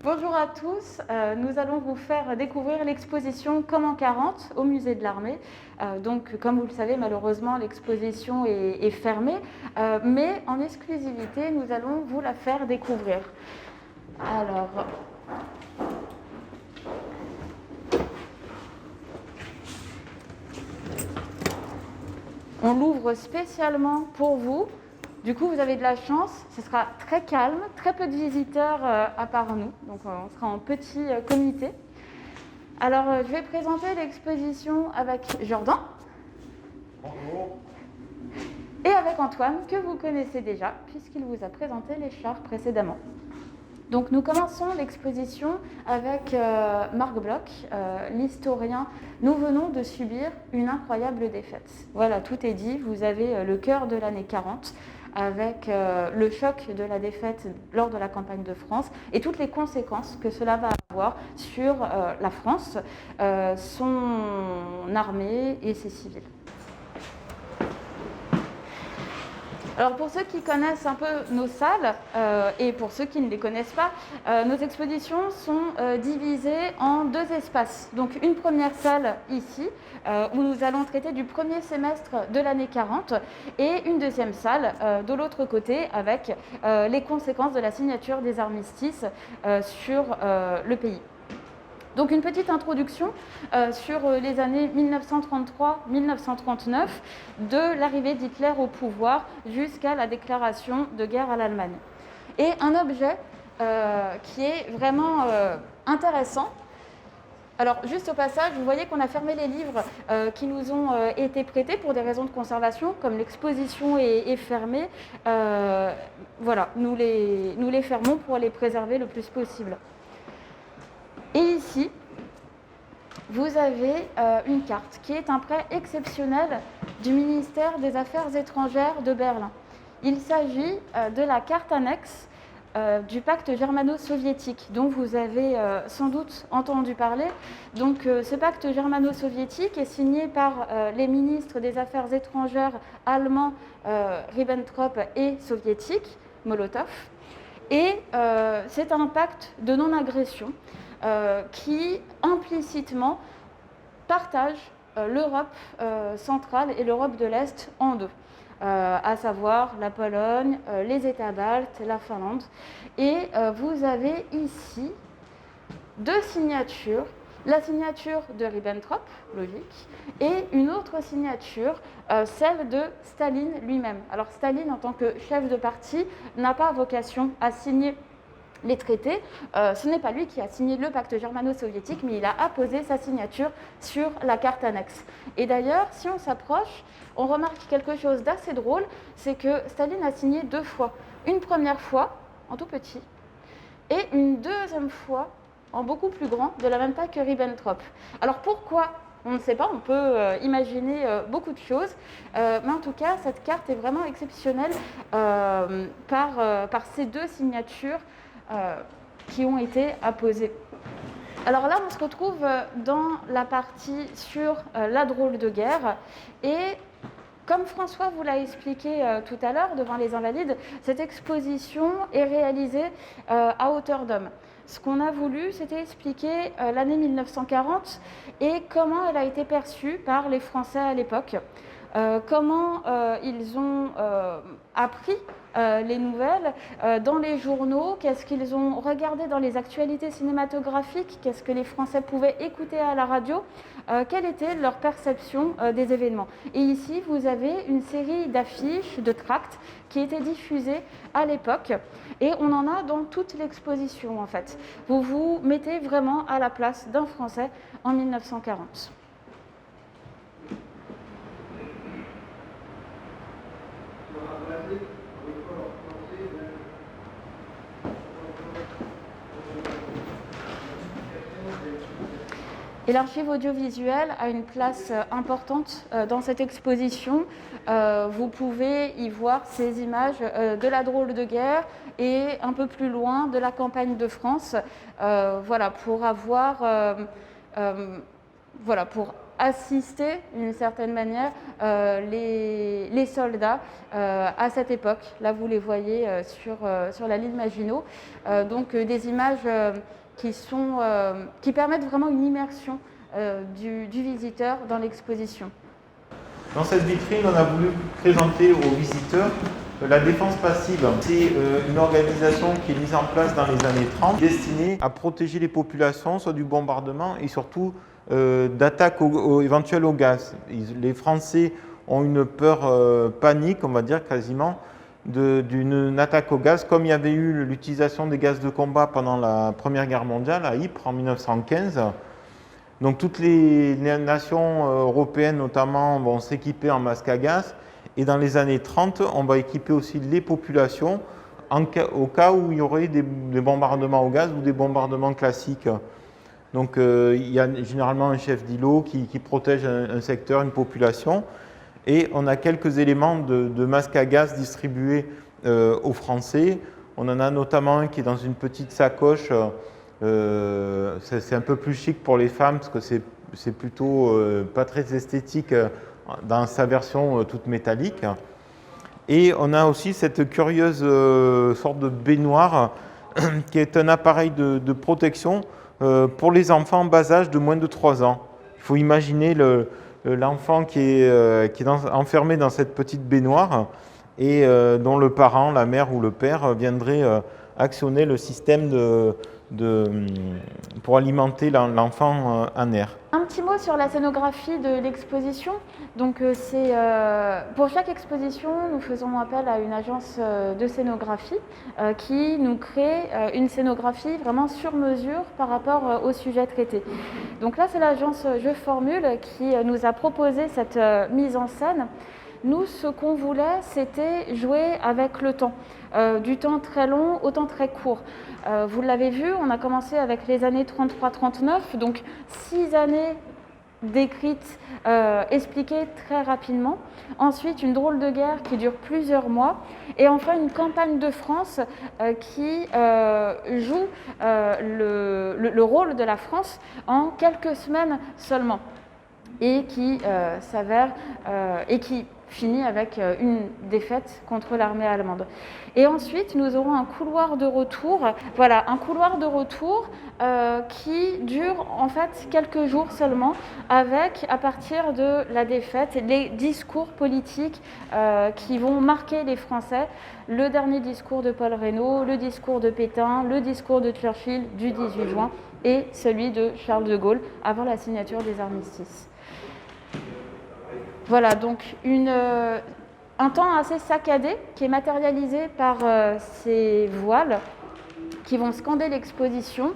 Bonjour à tous, nous allons vous faire découvrir l'exposition Comme en 40 au musée de l'Armée. Donc comme vous le savez, malheureusement l'exposition est fermée, mais en exclusivité nous allons vous la faire découvrir. Alors, on l'ouvre spécialement pour vous. Du coup, vous avez de la chance, ce sera très calme, très peu de visiteurs à part nous, donc on sera en petit comité. Alors, je vais présenter l'exposition avec Jordan. Bonjour. Et avec Antoine, que vous connaissez déjà, puisqu'il vous a présenté les chars précédemment. Donc nous commençons l'exposition avec Marc Bloch, l'historien. Nous venons de subir une incroyable défaite. Voilà, tout est dit. Vous avez le cœur de l'année 40 avec le choc de la défaite lors de la campagne de France et toutes les conséquences que cela va avoir sur la France, son armée et ses civils. Alors pour ceux qui connaissent un peu nos salles et pour ceux qui ne les connaissent pas, nos expositions sont divisées en deux espaces. Donc une première salle ici où nous allons traiter du premier semestre de l'année 40 et une deuxième salle de l'autre côté avec les conséquences de la signature des armistices sur le pays. Donc une petite introduction sur les années 1933-1939, de l'arrivée d'Hitler au pouvoir jusqu'à la déclaration de guerre à l'Allemagne. Et un objet qui est vraiment intéressant. Alors juste au passage, vous voyez qu'on a fermé les livres qui nous ont été prêtés pour des raisons de conservation, comme l'exposition est fermée. Voilà, nous les fermons pour les préserver le plus possible. Et ici, vous avez une carte qui est un prêt exceptionnel du ministère des Affaires étrangères de Berlin. Il s'agit de la carte annexe du pacte germano-soviétique, dont vous avez sans doute entendu parler. Donc, ce pacte germano-soviétique est signé par les ministres des Affaires étrangères allemands, Ribbentrop, et soviétiques, Molotov. Et c'est un pacte de non-agression qui implicitement partage l'Europe centrale et l'Europe de l'Est en deux, à savoir la Pologne, les États baltes, la Finlande. Et vous avez ici deux signatures. La signature de Ribbentrop, logique, et une autre signature, celle de Staline lui-même. Alors Staline, en tant que chef de parti, n'a pas vocation à signer les traités. Ce n'est pas lui qui a signé le pacte germano-soviétique, mais il a apposé sa signature sur la carte annexe. Et d'ailleurs, si on s'approche, on remarque quelque chose d'assez drôle, c'est que Staline a signé deux fois. Une première fois, en tout petit, et une deuxième fois, en beaucoup plus grand, de la même taille que Ribbentrop. Alors pourquoi ? On ne sait pas, on peut imaginer beaucoup de choses, mais en tout cas, cette carte est vraiment exceptionnelle par ces deux signatures qui ont été apposées. Alors là, on se retrouve dans la partie sur la drôle de guerre et comme François vous l'a expliqué tout à l'heure devant les Invalides, cette exposition est réalisée à hauteur d'homme. Ce qu'on a voulu, c'était expliquer l'année 1940 et comment elle a été perçue par les Français à l'époque. Comment ils ont appris les nouvelles dans les journaux, qu'est-ce qu'ils ont regardé dans les actualités cinématographiques, qu'est-ce que les Français pouvaient écouter à la radio, quelle était leur perception des événements. Et ici, vous avez une série d'affiches, de tracts qui étaient diffusés à l'époque et on en a dans toute l'exposition en fait. Vous vous mettez vraiment à la place d'un Français en 1940. Et l'archive audiovisuelle a une place importante dans cette exposition. Vous pouvez y voir ces images de la drôle de guerre et un peu plus loin de la campagne de France. Voilà, pour assister d'une certaine manière les soldats à cette époque. Là, vous les voyez sur la ligne Maginot. Donc des images qui permettent vraiment une immersion du visiteur dans l'exposition. Dans cette vitrine, on a voulu présenter aux visiteurs la défense passive. C'est une organisation qui est mise en place dans les années 30, destinée à protéger les populations, soit du bombardement et surtout d'attaques éventuelles au gaz. Les Français ont une peur panique, on va dire quasiment, d'une attaque au gaz, comme il y avait eu l'utilisation des gaz de combat pendant la Première Guerre mondiale à Ypres en 1915. Donc toutes les nations européennes notamment vont s'équiper en masque à gaz et dans les années 30, on va équiper aussi les populations au cas où il y aurait des bombardements au gaz ou des bombardements classiques. Donc il y a généralement un chef d'îlot qui protège un secteur, une population, et on a quelques éléments de masques à gaz distribués aux Français. On en a notamment un qui est dans une petite sacoche. C'est un peu plus chic pour les femmes parce que c'est plutôt pas très esthétique dans sa version toute métallique. Et on a aussi cette curieuse sorte de baignoire qui est un appareil de protection pour les enfants en bas âge de moins de 3 ans. Il faut imaginer l'enfant qui est enfermé dans cette petite baignoire et dont le parent, la mère ou le père viendrait actionner le système pour alimenter l'enfant en air. Un petit mot sur la scénographie de l'exposition. Donc, pour chaque exposition, nous faisons appel à une agence de scénographie qui nous crée une scénographie vraiment sur mesure par rapport au sujet traité. Donc là, c'est l'agence Je Formule qui nous a proposé cette mise en scène. Nous, ce qu'on voulait, c'était jouer avec le temps, du temps très long au temps très court. Vous l'avez vu, on a commencé avec les années 33-39, donc 6 années décrites, expliquées très rapidement. Ensuite, une drôle de guerre qui dure plusieurs mois. Et enfin, une campagne de France qui joue le rôle de la France en quelques semaines seulement. Et qui s'avère et qui finit avec une défaite contre l'armée allemande. Et ensuite, nous aurons un couloir de retour. Voilà, un couloir de retour qui dure en fait quelques jours seulement, avec, à partir de la défaite, les discours politiques qui vont marquer les Français. Le dernier discours de Paul Reynaud, le discours de Pétain, le discours de Churchill du 18 juin et celui de Charles de Gaulle avant la signature des armistices. Voilà, donc un temps assez saccadé qui est matérialisé par ces voiles qui vont scander l'exposition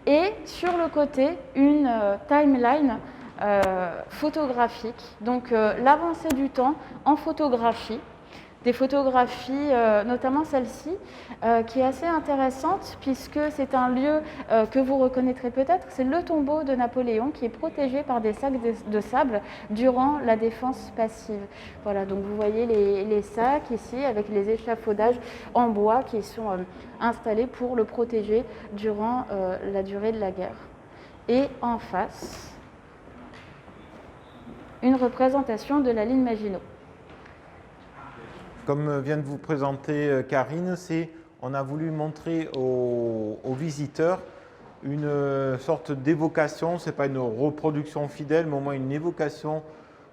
et sur le côté une timeline photographique, donc l'avancée du temps en photographie. Des photographies, notamment celle-ci, qui est assez intéressante puisque c'est un lieu que vous reconnaîtrez peut-être, c'est le tombeau de Napoléon qui est protégé par des sacs de sable durant la défense passive. Voilà, donc vous voyez les sacs ici avec les échafaudages en bois qui sont installés pour le protéger durant la durée de la guerre. Et en face, une représentation de la ligne Maginot. Comme vient de vous présenter Karine, on a voulu montrer aux visiteurs une sorte d'évocation, ce n'est pas une reproduction fidèle, mais au moins une évocation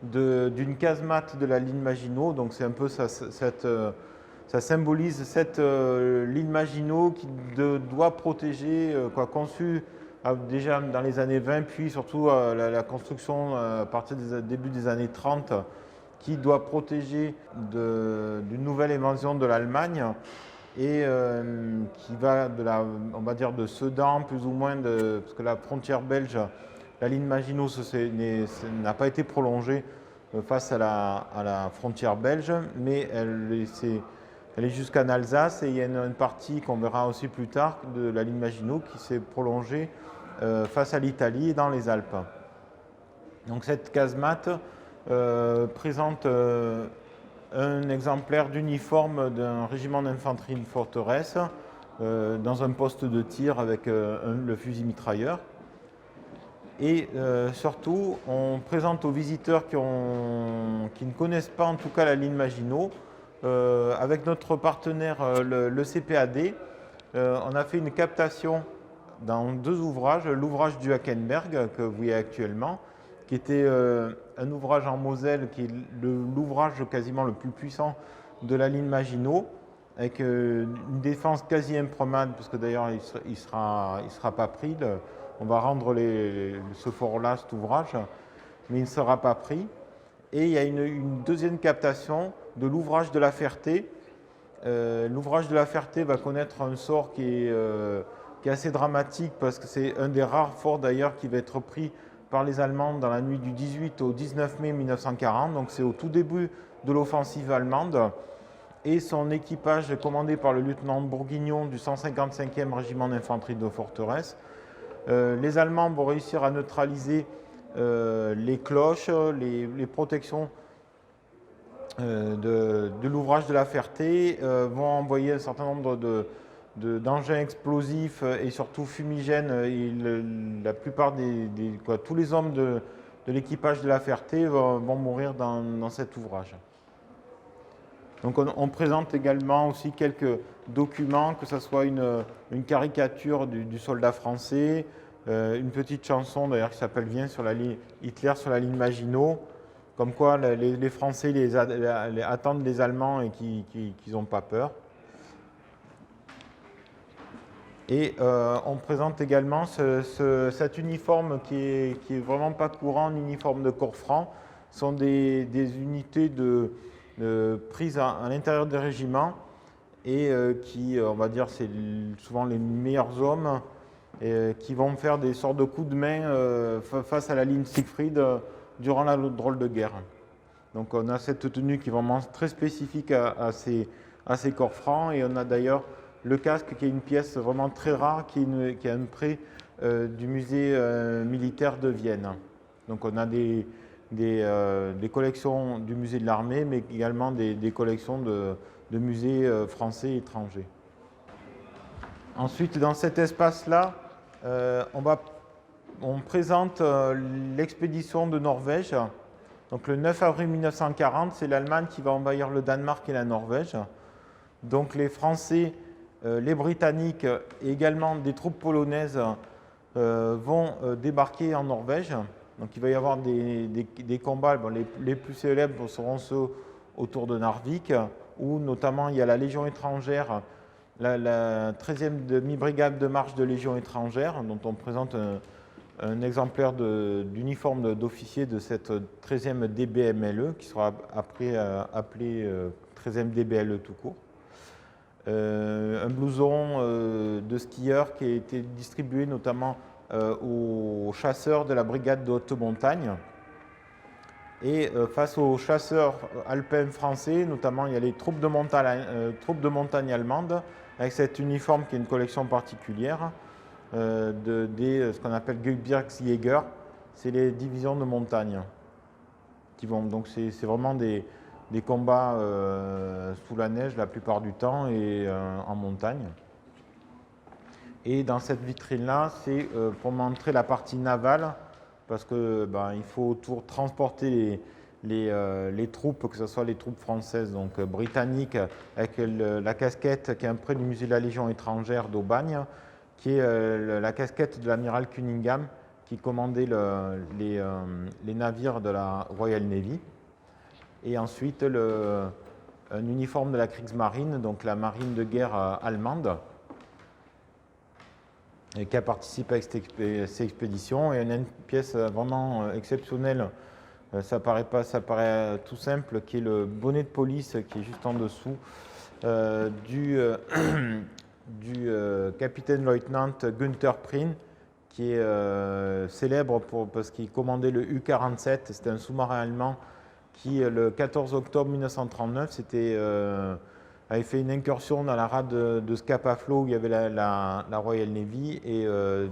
d'une casemate de la ligne Maginot. Donc c'est un peu ça symbolise cette ligne Maginot qui doit protéger, conçue déjà dans les années 20, puis surtout la construction à partir du début des années 30, qui doit protéger d'une nouvelle invasion de l'Allemagne et qui va on va dire de Sedan, plus ou moins, parce que la frontière belge, la ligne Maginot n'a pas été prolongée face à la frontière belge, mais elle est jusqu'en Alsace et il y a une partie qu'on verra aussi plus tard de la ligne Maginot qui s'est prolongée face à l'Italie et dans les Alpes. Donc cette casemate présente un exemplaire d'uniforme d'un régiment d'infanterie de forteresse dans un poste de tir avec le fusil mitrailleur. Et surtout, on présente aux visiteurs qui ne connaissent pas en tout cas la ligne Maginot, avec notre partenaire le CPAD, on a fait une captation dans 2 ouvrages. L'ouvrage du Hackenberg que vous voyez actuellement, qui était un ouvrage en Moselle, qui est l'ouvrage quasiment le plus puissant de la ligne Maginot, avec une défense quasi improbable, parce que d'ailleurs il sera pas pris. On va rendre ce fort-là, cet ouvrage, mais il ne sera pas pris. Et il y a une deuxième captation de l'ouvrage de la Ferté. L'ouvrage de la Ferté va connaître un sort qui est assez dramatique, parce que c'est un des rares forts d'ailleurs qui va être pris par les Allemands dans la nuit du 18 au 19 mai 1940. Donc c'est au tout début de l'offensive allemande. Et son équipage, commandé par le lieutenant Bourguignon du 155e régiment d'infanterie de forteresse. Les Allemands vont réussir à neutraliser les cloches, les protections de l'ouvrage de la Ferté, vont envoyer un certain nombre d'engins explosifs et surtout fumigènes. Et la plupart tous les hommes de l'équipage de la Ferté vont mourir dans cet ouvrage. Donc on présente également aussi quelques documents, que ce soit une caricature du soldat français, une petite chanson d'ailleurs qui s'appelle Viens sur la ligne Hitler sur la ligne Maginot, comme quoi les Français attendent les Allemands et qu'ils n'ont pas peur. Et on présente également cet uniforme qui est vraiment pas courant, un uniforme de corps franc. Ce sont des unités prises à l'intérieur des régiments et qui, on va dire, c'est souvent les meilleurs hommes qui vont faire des sortes de coups de main face à la ligne Siegfried durant la drôle de guerre. Donc on a cette tenue qui est vraiment très spécifique à ces corps francs, et on a d'ailleurs le casque qui est une pièce vraiment très rare qui est un prêt du musée militaire de Vienne. Donc on a des collections du musée de l'armée, mais également des collections de musées français et étrangers. Ensuite, dans cet espace-là, on présente l'expédition de Norvège. Donc le 9 avril 1940, c'est l'Allemagne qui va envahir le Danemark et la Norvège. Donc les Français, les Britanniques et également des troupes polonaises vont débarquer en Norvège. Donc il va y avoir des combats. Bon, les plus célèbres seront ceux autour de Narvik, où notamment il y a la Légion étrangère, la 13e demi-brigade de marche de Légion étrangère, dont on présente un exemplaire d'uniforme d'officier de cette 13e DBMLE, qui sera après appelée 13e DBLE tout court. Un blouson de skieur qui a été distribué notamment aux chasseurs de la brigade de haute montagne. Et face aux chasseurs alpins français, notamment il y a les troupes de montagne allemandes, avec cet uniforme qui est une collection particulière, ce qu'on appelle Gebirgsjäger, c'est les divisions de montagne. Donc c'est vraiment des combats sous la neige la plupart du temps et en montagne. Et dans cette vitrine-là, c'est pour montrer la partie navale, parce que il faut transporter les troupes, que ce soit les troupes françaises, donc britanniques, avec la casquette qui est un prêt du musée de la Légion étrangère d'Aubagne, qui est la casquette de l'amiral Cunningham, qui commandait les navires de la Royal Navy. Et ensuite, un uniforme de la Kriegsmarine, donc la marine de guerre allemande, qui a participé à ces expéditions. Et une pièce vraiment exceptionnelle, ça paraît tout simple, qui est le bonnet de police qui est juste en dessous du capitaine-lieutenant Günther Prien, qui est célèbre parce qu'il commandait le U-47. C'était un sous-marin allemand qui, le 14 octobre 1939, avait fait une incursion dans la rade de Scapa Flow où il y avait la Royal Navy, et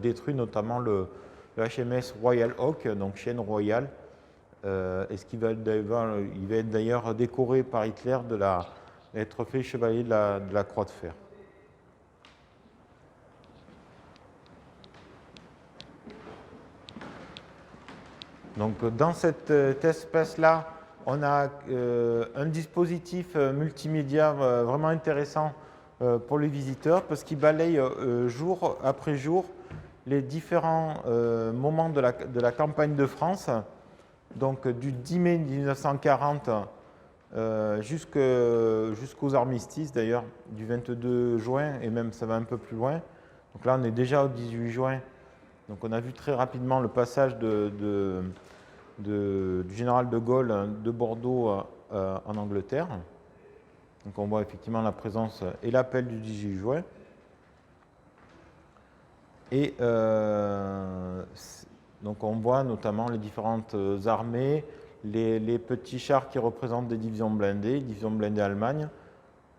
détruit notamment le HMS Royal Oak, donc Chienne Royale. Et il va être d'ailleurs décoré par Hitler d'être fait chevalier de la Croix de Fer. Donc dans cet espace-là, on a un dispositif multimédia vraiment intéressant pour les visiteurs parce qu'il balaye jour après jour les différents moments de la campagne de France, donc du 10 mai 1940 jusqu'aux armistices d'ailleurs, du 22 juin et même ça va un peu plus loin. Donc là on est déjà au 18 juin, donc on a vu très rapidement le passage du général de Gaulle de Bordeaux en Angleterre. Donc on voit effectivement la présence et l'appel du 18 juin. Et donc on voit notamment les différentes armées, les petits chars qui représentent des divisions blindées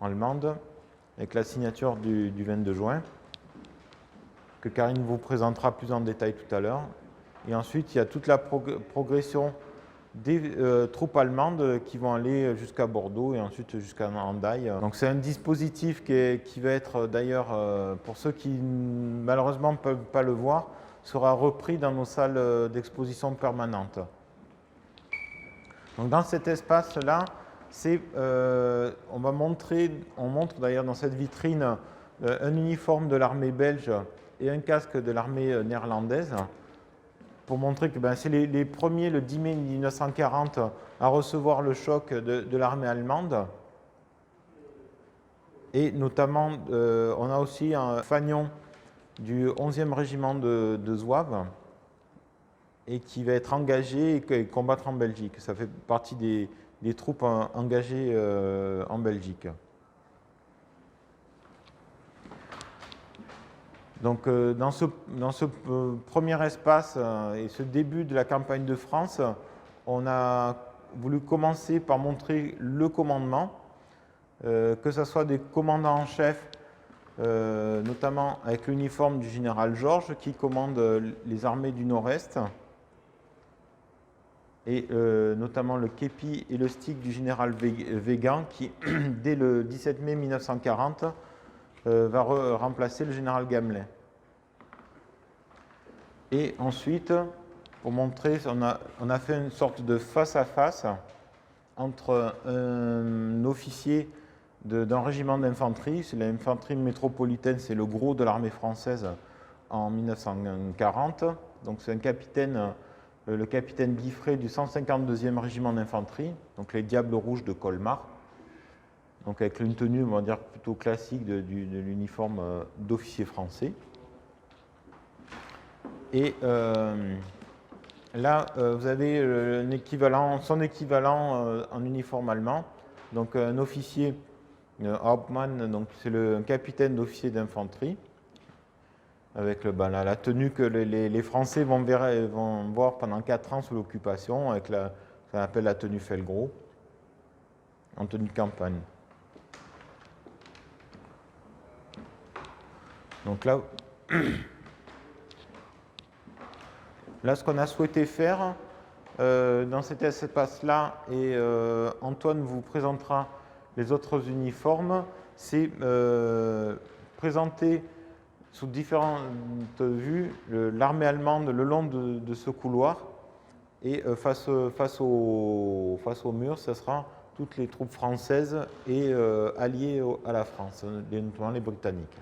allemandes, avec la signature du 22 juin, que Karine vous présentera plus en détail tout à l'heure. Et ensuite, il y a toute la progression des troupes allemandes qui vont aller jusqu'à Bordeaux et ensuite jusqu'à Hendaye. Donc c'est un dispositif qui va être d'ailleurs, pour ceux qui malheureusement ne peuvent pas le voir, sera repris dans nos salles d'exposition permanentes. Donc dans cet espace-là, on montre d'ailleurs dans cette vitrine un uniforme de l'armée belge et un casque de l'armée néerlandaise, pour montrer que c'est les premiers, le 10 mai 1940, à recevoir le choc de l'armée allemande. Et notamment, on a aussi un fanion du 11e régiment de Zouaves, et qui va être engagé et combattre en Belgique. Ça fait partie des troupes engagées en Belgique. Donc dans ce premier espace et ce début de la campagne de France, on a voulu commencer par montrer le commandement, que ce soit des commandants en chef, notamment avec l'uniforme du général Georges qui commande les armées du Nord-Est, et notamment le képi et le stick du général Weygand qui, dès le 17 mai 1940, va remplacer le général Gamelin. Et ensuite, pour montrer, on a fait une sorte de face-à-face entre un officier d'un régiment d'infanterie, c'est l'infanterie métropolitaine, c'est le gros de l'armée française en 1940. Donc c'est un capitaine, le capitaine Guiffret du 152e régiment d'infanterie, donc les Diables Rouges de Colmar. Donc avec une tenue, on va dire, plutôt classique de l'uniforme d'officier français. Et là, vous avez son équivalent en uniforme allemand. Donc un officier Hauptmann, donc c'est un capitaine d'officier d'infanterie, avec la tenue que les Français vont voir pendant 4 ans sous l'occupation, avec ce qu'on appelle la tenue Felgros, en tenue de campagne. Donc là, ce qu'on a souhaité faire dans cet espace-là, et Antoine vous présentera les autres uniformes, c'est présenter sous différentes vues l'armée allemande le long de ce couloir, et face au mur, ce sera toutes les troupes françaises et alliées à la France, notamment les Britanniques.